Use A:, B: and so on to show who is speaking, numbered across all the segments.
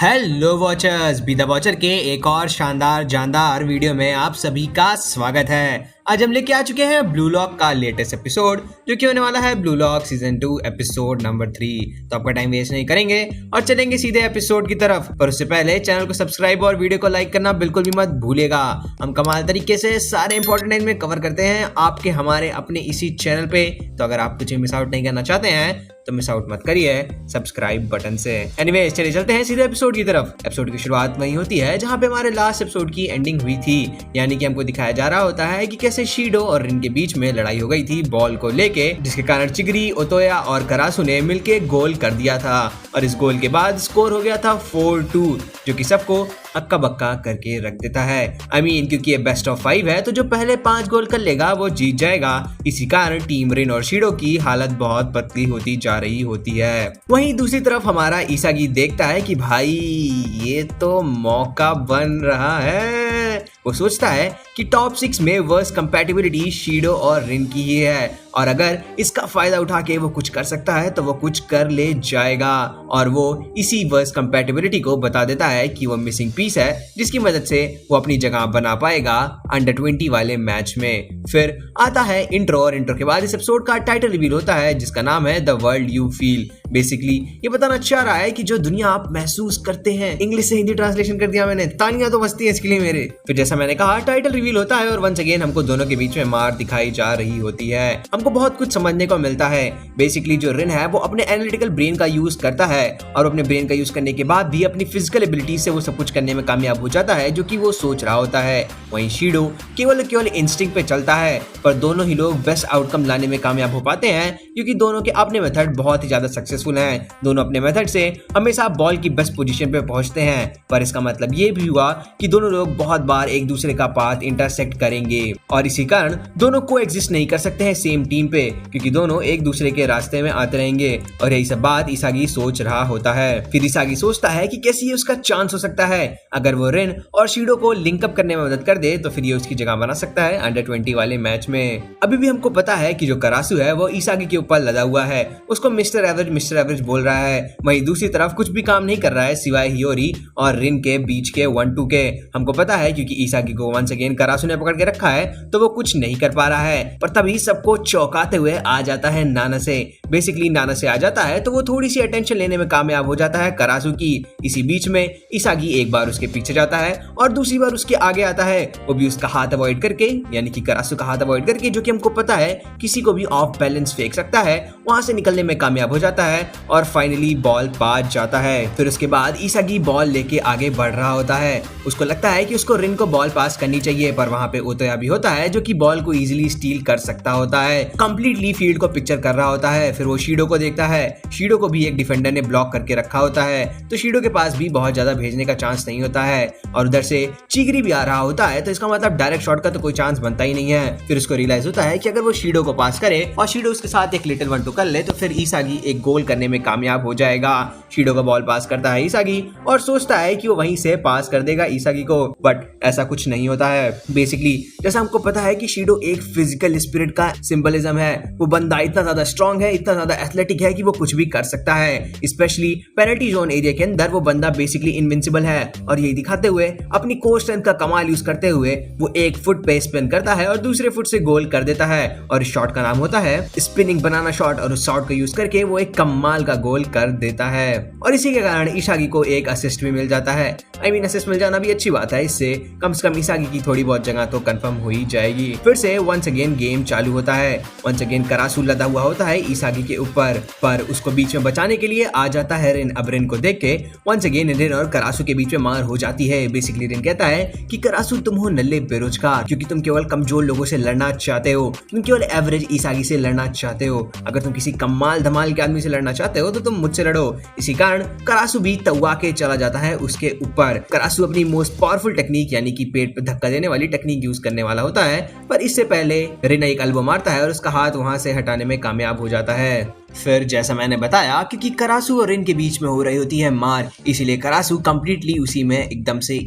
A: Hello watchers, B the watcher के एक और शानदार जानदार वीडियो में आप सभी का स्वागत है। आज हम लेके आ चुके हैं ब्लू लॉक का लेटेस्ट एपिसोड, जो कि होने वाला है blue lock season 2 episode number 3। तो आपका टाइम वेस्ट नहीं करेंगे और चलेंगे सीधे एपिसोड की तरफ। पर उससे पहले चैनल को सब्सक्राइब और वीडियो को लाइक करना बिल्कुल भी मत भूलिएगा। हम कमाल तरीके से सारे इंपॉर्टेंट लाइन में कवर करते हैं आपके हमारे अपने इसी चैनल पे। तो अगर आप कुछ मिस आउट नहीं करना चाहते हैं तो मिस आउट मत करिए सब्सक्राइब बटन से। एनीवेज, चलिए चलते हैं सीधे एपिसोड की तरफ। एपिसोड की शुरुआत वही होती है जहां पे हमारे लास्ट एपिसोड की एंडिंग हुई थी, यानी कि हमको दिखाया जा रहा होता है कि कैसे शीडो और रिन के बीच में लड़ाई हो गई थी बॉल को लेके, जिसके कारण चिगरी, ओतोया और करासु ने मिलके गोल कर दिया था। और इस गोल के बाद स्कोर हो गया था 4-2, जो कि सबको अक्का बक्का करके रख देता है। क्योंकि ये बेस्ट ऑफ 5 है तो जो पहले 5 गोल कर लेगा वो जीत जाएगा। इसी कारण टीम रिन और शीडो की हालत बहुत पतली होती जा रही होती है। वहीं दूसरी तरफ हमारा इसागी देखता है कि भाई ये तो मौका बन रहा है। वो सोचता है कि टॉप 6 में वर्स्ट कंपैटिबिलिटी शीडो और रिन की ही है, और अगर इसका फायदा उठा के वो कुछ कर सकता है तो वो कुछ कर ले जाएगा। और वो इसी वर्स्ट कंपैटिबिलिटी को बता देता है कि वो मिसिंग पीस है, जिसकी मदद से वो अपनी जगह बना पाएगा अंडर 20 वाले मैच में। फिर आता है इंट्रो, और इंट्रो के बाद इस एपिसोड का टाइटल रिवील होता है, जिसका नाम है the world you feel. Basically ये बताना चाह रहा है कि जो दुनिया आप महसूस करते हैं। इंग्लिश से हिंदी ट्रांसलेशन कर दिया मैंने, तालियां तो बजती हैं इसके लिए मेरे। फिर जैसा मैंने कहा, टाइटल रिवील होता है और वंस अगेन हमको दोनों के बीच में मार दिखाई जा रही होती है। हमको बहुत कुछ समझने को मिलता है। बेसिकली जो रिन है वो अपने एनालिटिकल ब्रेन का यूज करता है, और अपने ब्रेन का यूज करने के बाद भी अपनी फिजिकल एबिलिटी से वो सब कुछ करने में कामयाब हो जाता है जो कि वो सोच रहा होता है। वहीं शीडो केवल इंस्टिंक्ट पे चलता है, पर दोनों ही लोग बेस्ट आउटकम लाने में कामयाब हो पाते हैं, क्योंकि दोनों के अपने मेथड बहुत ही ज्यादा सक्सेसफुल हैं। दोनों अपने मेथड से हमेशा बॉल की बेस्ट पोजीशन पे पहुंचते हैं, पर इसका मतलब ये भी हुआ कि दोनों लोग बहुत बार एक दूसरे का पाथ इंटरसेक्ट करेंगे, और इसी कारण दोनों को एग्जिस्ट नहीं कर सकते हैं सेम टीम पे, क्योंकि दोनों एक दूसरे के रास्ते में आते रहेंगे। और यही सब बात इसागी सोच रहा होता है। फिर इसागी सोचता है कि कैसे ये उसका चांस हो सकता है। अगर वो रिन और शीडो को लिंक अप करने में मदद कर दे तो फिर ये उसकी जगह बना सकता है अंडर 20 वाले मैच में। अभी भी हमको पता है कि जो करासु है वो इसागी के ऊपर लदा हुआ है, उसको मिस्टर एवरेज बोल रहा है। वहीं दूसरी तरफ कुछ भी काम नहीं कर रहा है सिवाय हियोरी और रिन के बीच के 1-2 के। हमको पता है क्योंकि इसागी को वंस अगेन करासु ने पकड़ के रखा है, तो वो कुछ नहीं कर पा रहा है। पर तभी सबको चौंकाते हुए आ जाता है नानासे। बेसिकली नानासे आ जाता है तो वो थोड़ी सी अटेंशन लेने में कामयाब हो जाता है करासु की। इसी बीच में इसागी एक बार उसके पीछे जाता है और दूसरी बार उसके आगे आता है, वो भी उसका हाथ अवॉइड करके, यानी कि करासु का हाथ अवॉइड करके, जो कि हमको पता है किसी को भी ऑफ बैलेंस फेंक सकता है, वहां से निकलने में कामयाब हो जाता है और फाइनली बॉल पास जाता है। फिर उसके बाद इसागी बॉल लेके आगे बढ़ रहा होता है। उसको लगता है कि उसको रिन को बॉल पास करनी चाहिए, पर वहां पे ओतोया भी होता है जो कि बॉल को इजीली स्टील कर सकता होता है। कंप्लीटली फील्ड को पिक्चर कर रहा होता है। फिर वो शीडो को देखता है, शीडो को भी एक डिफेंडर ने ब्लॉक करके रखा होता है, तो शीडो के पास भी बहुत ज्यादा भेजने का चांस नहीं होता है। और उधर से चिगरी भी आ रहा होता है, तो इसका मतलब डायरेक्ट शॉट का तो कोई चांस बनता ही नहीं है। फिर उसको रियलाइज होता है कि अगर वो शीडो को पास करे और शीडो उसके साथ एक लिटिल 1-2 कर ले तो फिर इसागी एक गोल करने में कामयाब हो जाएगा। शीडो का बॉल पास करता है इसागी और सोचता है कि वो वहीं से पास कर देगा इसागी को, बट ऐसा कुछ नहीं होता है। बेसिकली जैसा हमको पता है कि शीडो एक फिजिकल स्पिरिट का सिंबलिज्म है। वो बंदा इतना ज्यादा स्ट्रांग है, इतना ज्यादा एथलेटिक है कि वो कुछ भी कर सकता है। स्पेशली पेनल्टी जोन एरिया के अंदर वो बंदा बेसिकली इनविंसिबल है, और यही दिखाते हुए अपनी कोर स्ट्रेंथ का कमाल यूज करते हुए वो एक फुट पे स्पिन करता है और दूसरे फुट से गोल कर देता है। और इस शॉट का नाम होता है स्पिनिंग बनाना शॉट, और उस शॉट को यूज करके वो एक कमाल का गोल कर देता है। और इसी के कारण इसागी को एक असिस्ट भी मिल जाता है। असिस्ट मिल जाना भी अच्छी बात है, इससे कम से कम इसागी की थोड़ी बहुत जगह तो कंफर्म हो ही जाएगी। फिर से वंस अगेन गेम चालू होता है। वंस अगेन करासु लदा हुआ होता है इसागी के ऊपर, पर उसको बीच में बचाने के लिए आ जाता है रिन। अब रिन को देख के वंस अगेन रिन और करासु के बीच में मार हो जाती है। बेसिकली रिन कहता है कि करासु तुम हो नल्ले बेरोजगार, क्योंकि तुम केवल कमजोर लोगों से लड़ना चाहते हो, तुम केवल एवरेज इसागी से लड़ना चाहते हो। अगर तुम किसी कमाल धमाल के आदमी से लड़ना चाहते हो तो तुम मुझसे लड़ो। इसी कारण करासु भी तवा के चला जाता है उसके ऊपर। करासु अपनी मोस्ट पावरफुल टेक्निक, यानी कि पेट पे धक्का देने वाली टेक्निक यूज करने वाला होता है, पर इससे पहले रिन एक एल्बो मारता है और उसका हाथ वहां से हटाने में कामयाब हो जाता है। फिर जैसा मैंने बताया, क्योंकि करासु और रिन के बीच में हो रही होती है मार, इसीलिए करासु कंप्लीटली उसी में एकदम से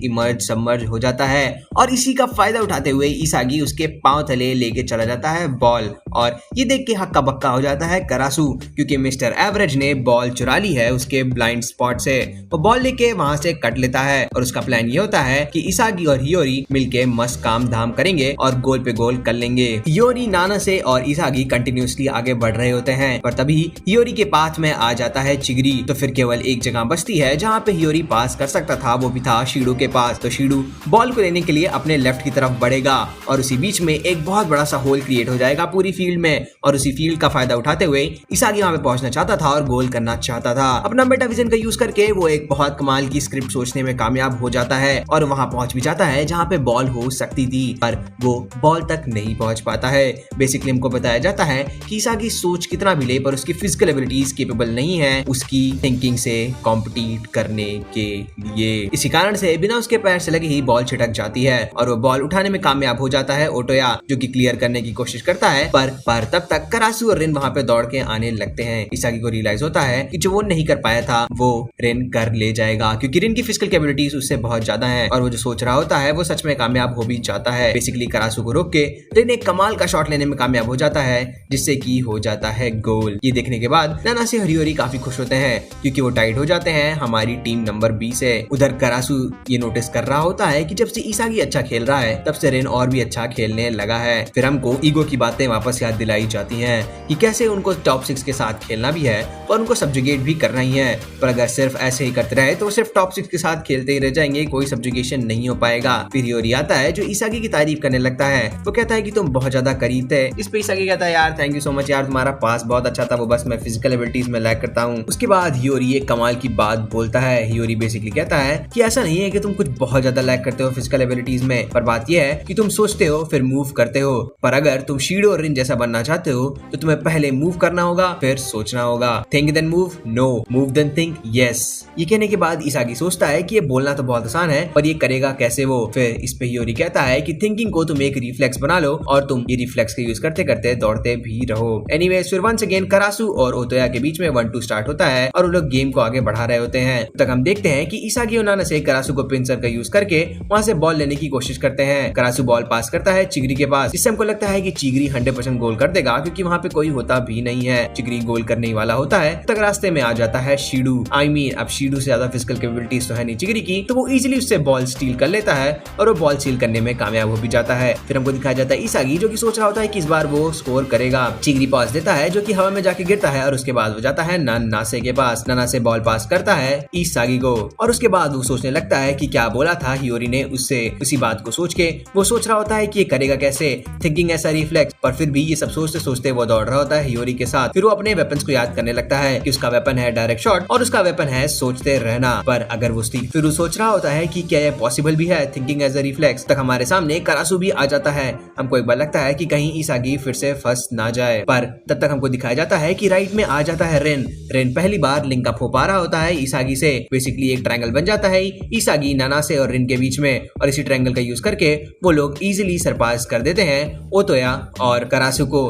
A: सबमर्ज हो जाता है और इसी का फायदा उठाते हुए इसागी उसके पांव तले लेके चला जाता है बॉल। और ये देख के हक्का बक्का हो जाता है करासु, क्योंकि मिस्टर एवरेज ने बॉल चुरा ली है उसके ब्लाइंड स्पॉट से। वो बॉल लेके वहां से कट लेता है और उसका प्लान ये होता है कि इसागी और हियोरी मिलके मस्त काम धाम करेंगे और गोल पे गोल कर लेंगे। हियोरी, नानासे और इसागी कंटिन्यूसली आगे बढ़ रहे होते हैं, पर तभी हियोरी के पाथ में आ जाता है चिगरी। तो फिर केवल एक जगह बचती है जहाँ पे हियोरी पास कर सकता था, वो भी था शीडू के पास। तो शीडू बॉल को लेने के लिए अपने लेफ्ट की तरफ बढ़ेगा और उसी बीच में एक बहुत बड़ा सा होल क्रिएट हो जाएगा पूरी फील्ड में, और उसी फील्ड का फायदा उठाते हुए इसागी वहां पे पहुंचना चाहता था और गोल करना चाहता था। अपना मेटा विजन का यूज करके वो एक बहुत कमाल की स्क्रिप्ट सोचने में कामयाब हो जाता है और वहां पहुंच भी जाता है जहां पे बॉल हो सकती थी, पर वो बॉल तक नहीं पहुंच पाता है। बेसिकली हमको बताया जाता है कि इसागी सोच कितना भी ले, पर उसकी फिजिकल एबिलिटीज केपेबल नहीं है उसकी थिंकिंग से कॉम्पिटिट करने के लिए। इसी कारण से बिना उसके पैर से लगे ही बॉल छिटक जाती है और वो बॉल उठाने में कामयाब हो जाता है ओटोया, जो कि क्लियर करने की कोशिश करता है, पर तब तक करासु और रिन वहां पे दौड़ के आने लगते हैं। इसागी को रियलाइज होता है कि जो वो नहीं कर पाया था वो रिन कर ले जाएगा, क्योंकि रिन की फिजिकल कैपेबिलिटीज उससे बहुत ज्यादा है और वो जो सोच रहा होता है वो सच में कामयाब हो भी जाता है। बेसिकली करासु को रोक के रिन एक कमाल का शॉट लेने में कामयाब हो जाता है, जिससे कि हो जाता है गोल। ये देखने के बाद नानासे और हियोरी काफी खुश होते हैं, क्योंकि वो टाइड हो जाते हैं हमारी टीम नंबर 20 से। उधर करासु ये नोटिस कर रहा होता है कि जब से इसागी अच्छा खेल रहा है तब से रिन और भी अच्छा खेलने लगा है। फिर हमको ईगो की बातें वापस याद दिलाई जाती हैं कि कैसे उनको टॉप 6 के साथ खेलना भी है और उनको सब्जुगेट भी करना ही है, पर अगर सिर्फ ऐसे ही करते रहे तो सिर्फ टॉप 6 के साथ खेलते ही रह जाएंगे, कोई सब्जुगेशन नहीं हो पाएगा। फिर हियोरी आता है जो इसागी की तारीफ करने लगता है। वो कहता है कि तुम बहुत ज्यादा करीब थे। इस पे इसागी कहता है यार थैंक यू सो मच यार, तुम्हारा पास बहुत अच्छा था, वो बस मैं फिजिकल एबिलिटीज में लैक करता हूँ। उसके बाद हियोरी एक कमाल की बात बोलता है। हियोरी बेसिकली कहता है कि ऐसा नहीं है कि तुम कुछ बहुत ज्यादा लैक करते हो फिजिकल एबिलिटीज में, पर बात यह है कि तुम सोचते हो फिर मूव करते हो, पर अगर तुम शीडो और रिन जैसा बनना चाहते हो तो तुम्हें पहले मूव करना होगा फिर सोचना होगा। Think then move, no move then think, yes. ये कहने के बाद इसागी सोचता है कि ये बोलना तो बहुत आसान है, पर ये करेगा कैसे वो। फिर इस पे हियोरी कहता है कि थिंकिंग को तुम एक रिफ्लेक्स बना लो और तुम ये रिफ्लेक्स का यूज करते करते दौड़ते भी रहो। एनीवेज फिर वंस अगेन करासु और ओतोया के बीच में 1-2 स्टार्ट होता है और वो लोग गेम को आगे बढ़ा रहे होते हैं। तब तक हम देखते हैं कि इसागी और नानासे करासु को पिंसर का यूज करके वहां से बॉल लेने की कोशिश करते हैं। करासु बॉल पास करता है चिगरी के पास, जिससे हमको लगता है कि चिगरी 100% गोल कर देगा, क्योंकि वहां पे कोई होता भी नहीं है। चिगरी गोल करने ही वाला होता है, तक रास्ते में आ जाता है शीडू। अब शीडू से ज्यादा फिजिकल कैपेबिलिटीज तो है नहीं चिगरी की, तो वो इजीली उससे बॉल स्टील कर लेता है और वो बॉल स्टील करने में कामयाब हो भी जाता है। फिर हमको दिखाया जाता है इसागी जो कि सोच रहा होता है कि इस बार वो स्कोर करेगा। चिगरी पास देता है जो कि हवा में जाके गिरता है और उसके बाद वो जाता है नानासे के पास। नानासे बॉल पास करता है इसागी को और उसके बाद वो सोचने लगता है कि क्या बोला था हियोरी ने उससे। उसी बात को सोच के वो सोच रहा होता है कि ये करेगा कैसे, थिंकिंग ऐसा रिफ्लेक्स, पर फिर भी ये सब सोचते सोचते वो दौड़ रहा होता है हियोरी के साथ। फिर वो अपने वेपन्स को याद करने लगता है कि उसका वेपन है डायरेक्ट शॉट और उसका वेपन है सोचते रहना। पर अगर वो फिर वो सोच रहा होता है कि क्या ये पॉसिबल भी है थिंकिंग एज अ रिफ्लेक्स, तक हमारे सामने करासु भी आ जाता है। हमको एक बार लगता है कि कहीं इसागी फिर से फंस ना जाए, पर तब तक हमको दिखाया जाता है कि राइट में आ जाता है रेन। रेन पहली बार लिंक अप हो पा रहा होता है इसागी से। बेसिकली एक ट्रायंगल बन जाता है इसागी, नानासे और रिन के बीच में, और इसी ट्रायंगल का यूज करके वो लोग इजीली सरपास कर देते हैं ओतोया और करासु को।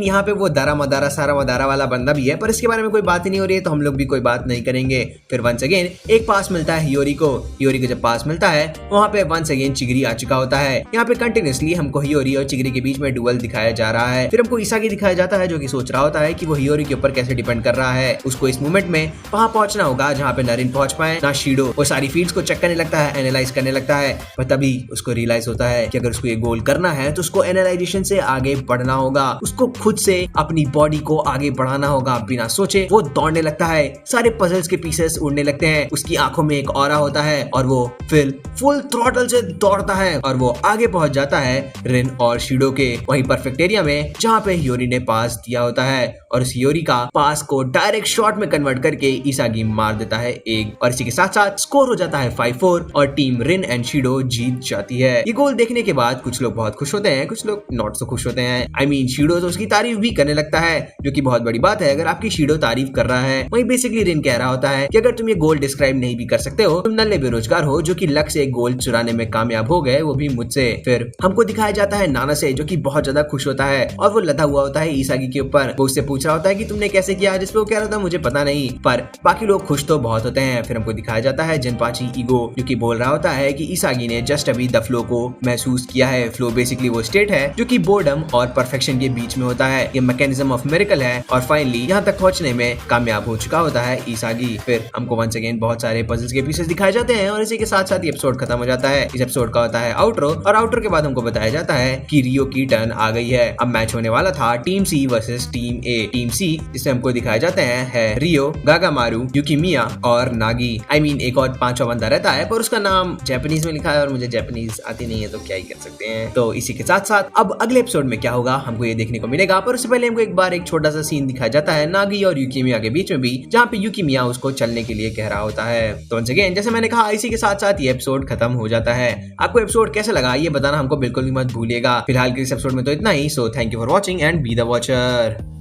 A: यहाँ पे वो दारा मदारा सारा मदारा वाला बंदा भी है, पर इसके बारे में कोई बात ही नहीं हो रही है, तो हम लोग भी कोई बात नहीं करेंगे। फिर वंस अगेन एक पास मिलता है हियोरी को। हियोरी को जब पास मिलता है वहाँ पे वंस अगेन चिगरी आ चुका होता है। यहाँ पे कंटिन्यूसली हमको हियोरी और चिगरी के बीच में डुअल दिखाया जा रहा है। फिर हमको इसागी दिखाया जाता है जो कि सोच रहा होता है कि वो हियोरी के ऊपर कैसे डिपेंड कर रहा है। उसको इस मूवमेंट में वहां पहुंचना होगा जहाँ पे नरिन पहुंच पाए ना शीडो। वो सारी फील्ड्स को चेक करने लगता है, एनालाइज करने लगता है, पर तभी उसको रियलाइज होता है कि अगर उसको ये गोल करना है तो उसको एनालाइजेशन से आगे बढ़ना होगा, उसको खुद से अपनी बॉडी को आगे बढ़ाना होगा। बिना सोचे वो दौड़ने लगता है, सारे पजल्स के पीसेस उड़ने लगते हैं, उसकी आंखों में एक ऑरा होता है और वो फिर फुल थ्रॉटल से दौड़ता है और वो आगे पहुंच जाता है रिन और शीडो के वही परफेक्ट एरिया में जहाँ पे हियोरी ने पास दिया होता है, और उस हियोरी का पास को डायरेक्ट शॉट में कन्वर्ट करके इसागी मार देता है एक, और इसी के साथ साथ स्कोर हो जाता है 5-4 और टीम रिन एंड शीडो जीत जाती है। ये गोल देखने के बाद कुछ लोग बहुत खुश होते हैं, कुछ लोग नॉट सो खुश होते हैं। शीडो तो उसकी तारीफ भी करने लगता है, जो कि बहुत बड़ी बात है अगर आपकी शीडो तारीफ कर रहा है। वही बेसिकली रिन कह रहा होता है कि अगर तुम ये गोल डिस्क्राइब नहीं भी कर सकते हो, तुम नल्ले बेरोजगार हो जो कि लक से एक गोल चुराने में कामयाब हो गए, वो भी मुझसे। फिर हमको दिखाया जाता है नानासे जो कि बहुत ज्यादा खुश होता है और वो लदा हुआ होता है इसागी के ऊपर। वो उससे पूछ रहा रहा होता है कि तुमने कैसे किया, जिसपे वो कह रहा था मुझे पता नहीं, पर बाकी लोग खुश तो बहुत होते हैं। फिर हमको दिखाया जाता है जिनपाची ईगो, जो कि बोल रहा होता है कि इसागी ने जस्ट अभी द फ्लो को महसूस किया है। फ्लो बेसिकली वो स्टेट है जो कि बोर्डम और परफेक्शन के बीच में होता है। ये मैकेनिज्म ऑफ मिरेकल है और फाइनली यहाँ तक पहुंचने में कामयाब हो चुका होता है इसागी। फिर हमको वंस अगेन बहुत सारे पजल्स के पीसेस दिखाए जाते हैं और इसी के साथ साथ ये एपिसोड खत्म हो जाता है। इस एपिसोड का होता है आउटरो और आउटरो के बाद हमको बताया जाता है कि रियो की टर्न आ गई है। अब मैच होने वाला था टीम सी वर्सेस टीम ए। टीम सी जिसमें हमको दिखाए जाते हैं रियो, गागामारू, युकिमिया और नागी। I mean, एक और पांचवा बंदा रहता है पर उसका नाम जापानीज में लिखा है और मुझे जापानीज आती नहीं है तो क्या ही कर सकते हैं। तो इसी के साथ साथ अब अगले एपिसोड में क्या होगा हमको ये देखने को मिलेगा, पर उससे पहले हमको एक बार एक छोटा सा सीन दिखाया जाता है नागी और युकिमिया के बीच में भी, जहाँ पे युकिमिया उसको चलने के लिए कह रहा होता है। तो वंस अगेन जैसे मैंने कहा इसी के साथ साथ ये एपिसोड खत्म हो जाता है। आपको एपिसोड कैसा लगा ये बताना हमको बिल्कुल भी मत भूलिएगा। फिलहाल के इस एपिसोड में तो इतना ही। So thank you for watching and be the watcher.